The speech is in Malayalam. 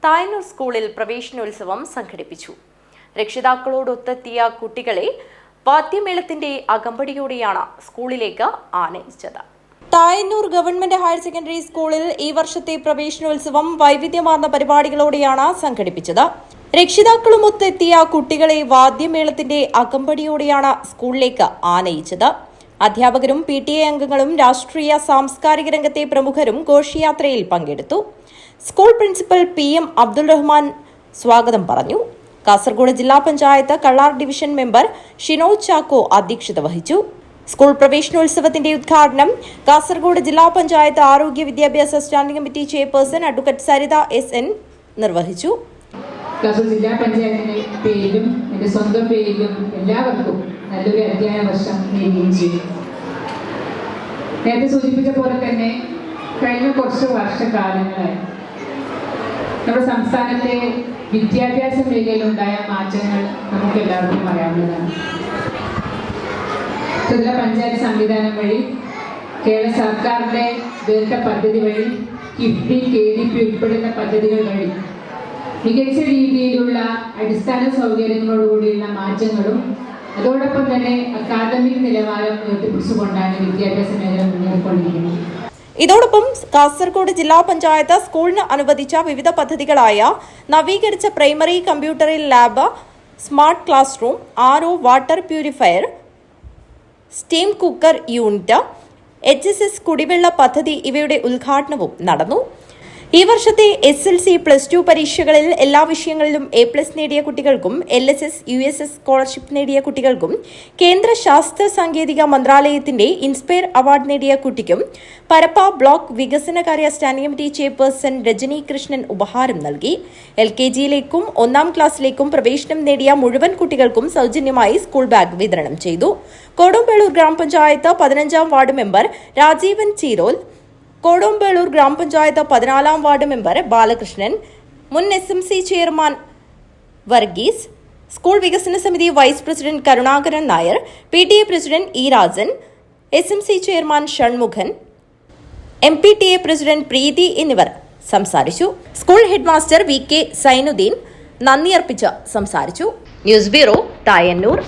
തായന്നൂർ സ്കൂളിൽ പ്രവേശനോത്സവം സംഘടിപ്പിച്ചു. രക്ഷിതാക്കളോടൊത്തെത്തിയ കുട്ടികളെ വാദ്യമേളത്തിന്റെ അകമ്പടിയോടെയാണ് സ്കൂളിലേക്ക് ആനയിച്ചത്. തായന്നൂർ ഗവൺമെന്റ് ഹയർ സെക്കൻഡറി സ്കൂളിൽ ഈ വർഷത്തെ പ്രവേശനോത്സവം വൈവിധ്യമാർന്ന പരിപാടികളോടെയാണ് സംഘടിപ്പിച്ചത്. രക്ഷിതാക്കളുമൊത്തെത്തിയ കുട്ടികളെ വാദ്യമേളത്തിന്റെ അകമ്പടിയോടെയാണ് സ്കൂളിലേക്ക് ആനയിച്ചത്. അധ്യാപകരും PTA അംഗങ്ങളും രാഷ്ട്രീയ സാംസ്കാരിക രംഗത്തെ പ്രമുഖരും ഘോഷയാത്രയിൽ പങ്കെടുത്തു. School principal PM Abdul Rahman സ്വാഗതം പറഞ്ഞു. കാസർഗോഡ് ജില്ലാ പഞ്ചായത്ത് കള്ളാർ ഡിവിഷൻ മെമ്പർ ഷിനോജ് ചാക്കോ അധ്യക്ഷത വഹിച്ചു. സ്കൂൾ പ്രവേശനോത്സവത്തിന്റെ ഉദ്ഘാടനം കാസർഗോഡ് ജില്ലാ പഞ്ചായത്ത് ആരോഗ്യ വിദ്യാഭ്യാസ standing committee chairperson advocate Saritha SN നിർവഹിച്ചു. കാസർഗോഡ് ജില്ലാ പഞ്ചായത്തിന്റെ പേരിലും എന്റെ സ്വന്തം പേരിലും എല്ലാവർക്കും നല്ലൊരു അധ്യയന വർഷം നേരുകയും ചെയ്യും. നേരത്തെ സൂചിപ്പിച്ച പോലെ തന്നെ കഴിഞ്ഞ കുറച്ച് വർഷക്കാലങ്ങളായി നമ്മുടെ സംസ്ഥാനത്തെ വിദ്യാഭ്യാസ മേഖലയിലുണ്ടായ മാറ്റങ്ങൾ നമുക്ക് എല്ലാവർക്കും അറിയാവുന്നതാണ്. ജില്ലാ പഞ്ചായത്ത് സംവിധാനം വഴി കേരള സർക്കാരിന്റെ ദീർഘ പദ്ധതി വഴി കിഫ്ബി KDP ഉൾപ്പെടുന്ന പദ്ധതികൾ വഴി മികച്ച രീതിയിലുള്ള അടിസ്ഥാന സൗകര്യങ്ങളോടുകൂടിയുള്ള മാറ്റങ്ങളും അതോടൊപ്പം തന്നെ അക്കാദമിക് നിലവാരം ഉയർത്തിപ്പിടിച്ചുകൊണ്ടാണ് വിദ്യാഭ്യാസ മേഖല മുന്നേറിക്കൊണ്ടിരിക്കുന്നത്. ഇതോടൊപ്പം കാസർഗോഡ് ജില്ലാ പഞ്ചായത്ത് സ്കൂളിന് അനുവദിച്ച വിവിധ പദ്ധതികളായ നവീകരിച്ച primary computer lab, smart class room, RO water purifier, steam cooker unit, HSS കുടിവെള്ള പദ്ധതി ഇവയുടെ ഉദ്ഘാടനവും നടന്നു. ഈ വർഷത്തെ SLC +2 പരീക്ഷകളിൽ എല്ലാ വിഷയങ്ങളിലും A+ നേടിയ കുട്ടികൾക്കും LSS USS സ്കോളർഷിപ്പ് നേടിയ കുട്ടികൾക്കും കേന്ദ്ര ശാസ്ത്ര സാങ്കേതിക മന്ത്രാലയത്തിന്റെ ഇൻസ്പയർ അവാർഡ് നേടിയ കുട്ടിക്കും പരപ്പ ബ്ലോക്ക് വികസനകാര്യ standing committee chairperson Rajani Krishnan ഉപഹാരം നൽകി. LKGയിലേക്കും 1ാം ക്ലാസ്സിലേക്കും പ്രവേശനം നേടിയ മുഴുവൻ കുട്ടികൾക്കും സൗജന്യമായി സ്കൂൾ ബാഗ് വിതരണം ചെയ്തു. കോടോംബേളൂർ ഗ്രാമപഞ്ചായത്ത് 15ാം വാർഡ് മെമ്പർ രാജീവൻ ചീരോൽ, കോടോംബേളൂർ ഗ്രാമപഞ്ചായത്ത് 14ാം വാർഡ് മെമ്പർ ബാലകൃഷ്ണൻ, മുൻ SMC ചെയർമാൻ വർഗീസ്, സ്കൂൾ വികസന സമിതി vice president Karunakaran Nair, PTA president E Rajan, SMC chairman Shanmughan, MPTA president Preethi എന്നിവർ സംസാരിച്ചു. സ്കൂൾ ഹെഡ്മാസ്റ്റർ VK സൈനുദ്ദീൻ നന്ദി അർപ്പിച്ച് സംസാരിച്ചു. News bureau Thayannur.